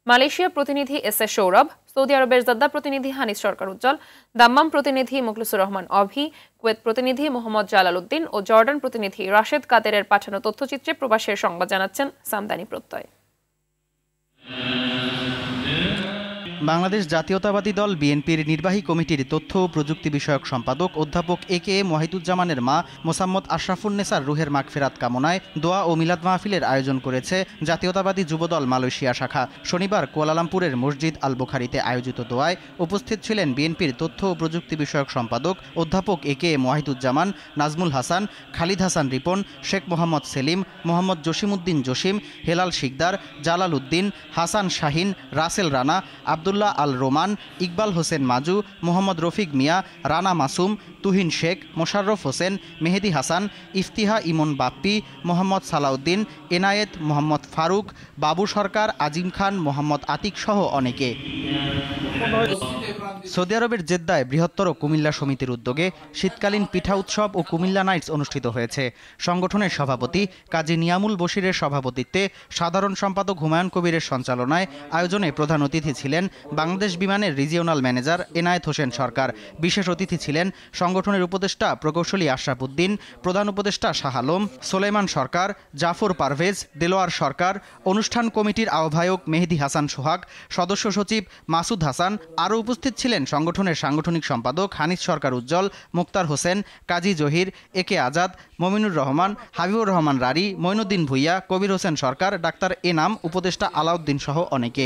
Malaysia প্রতিনিধি S A Sourav, Saudi আরবের Jeddah প্রতিনিধি হানিস সরকার উজ্জ্বল, দাম্মাম প্রতিনিধি মুখলিসুর রহমান অভি, কুয়েত প্রতিনিধি মোহাম্মদ জালাল উদ্দিন ও জর্ডান প্রতিনিধি রাশেদ কাদেরের পাঠানো তথ্যচিত্রে প্রবাসের সংবাদ জানাচ্ছেন সামদানি প্রত্যয়। বাংলাদেশ জাতীয়তাবাদী দল বিএনপির নির্বাহী কমিটির তথ্য ও প্রযুক্তি বিষয়ক সম্পাদক অধ্যাপক এ.কে.এম. ওয়াহিদুজ্জামানের মা মোসাম্মদ আশরাফুন্নেসার রুহের মাগফিরাত কামনায় দোয়া ও মিলাদ মাহফিলের আয়োজন করেছে জাতীয়তাবাদী যুবদল মালয়েশিয়া শাখা। শনিবার কুয়ালালামপুরের মসজিদ আল বুখারীতে আয়োজিত দোয়ায় উপস্থিত ছিলেন বিএনপির তথ্য ও প্রযুক্তি বিষয়ক সম্পাদক অধ্যাপক এ.কে.এম. ওয়াহিদুজ্জামান, নাজমুল হাসান, খালিদ হাসান রিপন, শেখ মোহাম্মদ সেলিম, মোহাম্মদ জসিমউদ্দিন জসিম, হেলাল শিকদার, জালাল উদ্দিন, হাসান শাহিন, রাসেল রানা, আব্দুল্লাহ আল রোমান, ইকবাল হোসেন মাজু, মোহাম্মদ রফিক মিয়া, রানা মাসুম, তুহিন শেখ, মোশাররফ হোসেন, মেহেদি হাসান, ইফতিহা ইমন বাপ্পি, মোহাম্মদ সালাউদ্দিন, এনায়েত, মোহাম্মদ ফারুক, বাবু সরকার, আজিম খান, মোহাম্মদ আতিক সহ অনেকে। সৌদি আরবের জেদ্দায় বৃহত্তর কুমিল্লা সমিতির উদ্যোগে শীতকালীন পিঠা উৎসব ও কুমিল্লা নাইটস অনুষ্ঠিত হয়েছে। সংগঠনের সভাপতি কাজী নিয়ামুল বশিরের সভাপতিত্বে, সাধারণ সম্পাদক হুমায়ুন কবিরের সঞ্চালনায় আয়োজনে প্রধান অতিথি ছিলেন বাংলাদেশ বিমানের রিজিওনাল ম্যানেজার এনায়েত হোসেন সরকার। বিশেষ অতিথি ছিলেন সংগঠনের উপদেষ্টা প্রকৌশলী আশরাফ উদ্দিন, প্রধান উপদেষ্টা শাহ আলম, সোলেমান সরকার, জাফর পারভেজ, দেলোয়ার সরকার, অনুষ্ঠান কমিটির আহ্বায়ক মেহেদি হাসান সোহাগ, সদস্য সচিব মাসুদ হাসান। আরও উপস্থিত ছিলেন সংগঠনের সাংগঠনিক সম্পাদক হানিস সরকার উজ্জ্বল, মুক্তার হোসেন, কাজী জহির, এ.কে আজাদ, মমিনুর রহমান, হাবিবুর রহমান রারি, মঈনুদ্দিন ভুইয়া, কবির হোসেন সরকার, ডাক্তার এনাম, উপদেষ্টা আলাউদ্দিন সহ অনেকে।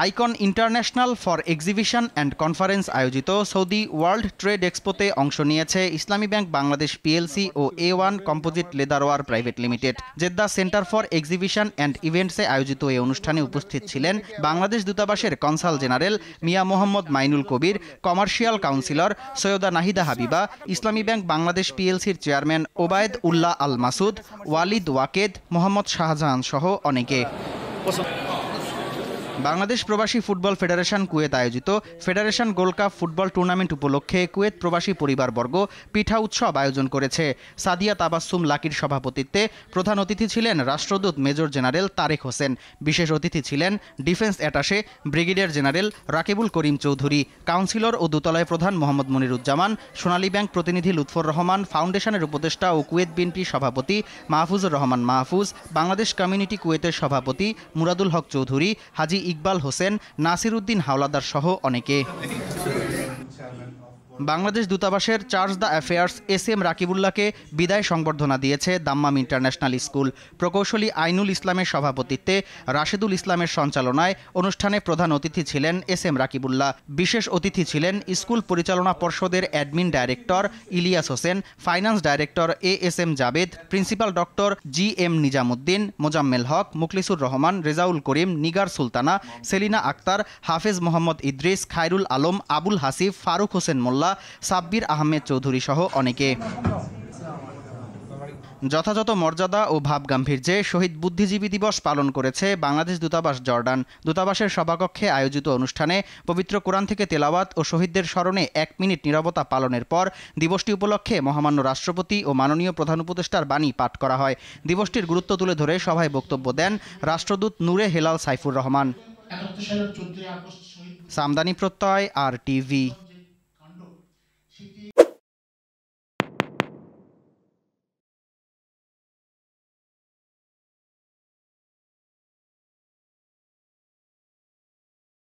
Icon international for exhibition and conference আয়োজিত সৌদি ওয়ার্ল্ড ট্রেড এক্সপোতে অংশ নিয়েছে ইসলামী ব্যাংক বাংলাদেশ পিএলসি ও A1 composite leatherwear private limited. Jeddah centre for exhibition and ইভেন্টসে আয়োজিত এই অনুষ্ঠানে উপস্থিত ছিলেন বাংলাদেশ দূতাবাসের কনসাল জেনারেল মিয়া মোহাম্মদ মাইনুল কবির, কমার্শিয়াল কাউন্সিলর সৈয়দা নাহিদা হাবিবা, ইসলামী ব্যাংক বাংলাদেশ পিএলসির চেয়ারম্যান ওবায়দ উল্লাহ আল মাসুদ, ওয়ালিদ ওয়াকেদ, মোহাম্মদ শাহজাহান সহ অনেকে। বাংলাদেশ প্রবাসী ফুটবল ফেডারেশন কুয়েত আয়োজিত federation gold cup football tournament উপলক্ষে কুয়েত প্রবাসী পরিবারবর্গ পিঠা উৎসব আয়োজন করেছে। সাদিয়া তাবাসসুম লাকির সভাপতিত্বে প্রধান অতিথি ছিলেন রাষ্ট্রদূত মেজর জেনারেল তারেক হোসেন। বিশেষ অতিথি ছিলেন defence attache brigadier general Rakibul Karim Chowdhury, councillor ও দূতালয় প্রধান মোহাম্মদ মনিরুজ্জামান, সোনালী ব্যাংক প্রতিনিধি লুৎফর রহমান, ফাউন্ডেশনের উপদেষ্টা ও কুয়েত বিএনপি সভাপতি মাহফুজুর রহমান মাহফুজ, বাংলাদেশ কমিউনিটি কুয়েতের সভাপতি মুরাদুল হক চৌধুরী, হাজি ইকবাল হোসেন, নাসির উদ্দিন হাওলাদার সহ অনেকে। বাংলাদেশ দূতাবাসের চার্জ দ্য অ্যাফেয়ার্স এস.এম. রাকিবুল্লাহকে বিদায় সংবর্ধনা দিয়েছে দাম্মাম ইন্টারন্যাশনাল স্কুল। প্রকৌশলী আইনুল ইসলামের সভাপতিত্বে, রাশেদুল ইসলামের সঞ্চালনায় অনুষ্ঠানে প্রধান অতিথি ছিলেন এস.এম. রাকিবুল্লাহ। বিশেষ অতিথি ছিলেন স্কুল পরিচালনা পর্ষদের admin director Ilias Hossain, finance director A S M. Jabed, principal doctor G M. Nizamuddin, Mozammel Haque, Mukhlisur Rahman, Rezaul Karim, Nigar Sultana, Selina Akter, Hafez Mohammad Idris, Khairul Alam, Abul Hasif, Faruk Hossain মোল্লা, সাব্বির আহমেদ চৌধুরী সহ অনেকে। যথাযথ মর্যাদা ও ভাব গাম্ভীর্যে শহীদ বুদ্ধিজীবী দিবস পালন করেছে বাংলাদেশ দূতাবাস জর্ডান। দূতাবাসের সভাকক্ষে আয়োজিত অনুষ্ঠানে পবিত্র কোরআন থেকে তেলাওয়াত ও শহীদদের স্মরণে 1 মিনিট নীরবতা পালনের পর দিবসটি উপলক্ষে মহামান্য রাষ্ট্রপতি ও মাননীয় প্রধান উপদেষ্টার বাণী পাঠ করা হয়। দিবসটির গুরুত্ব তুলে ধরে সভায় বক্তব্য দেন রাষ্ট্রদূত নূরে হেলাল সাইফুর রহমান। সামদানি প্রত্যয়, RTV।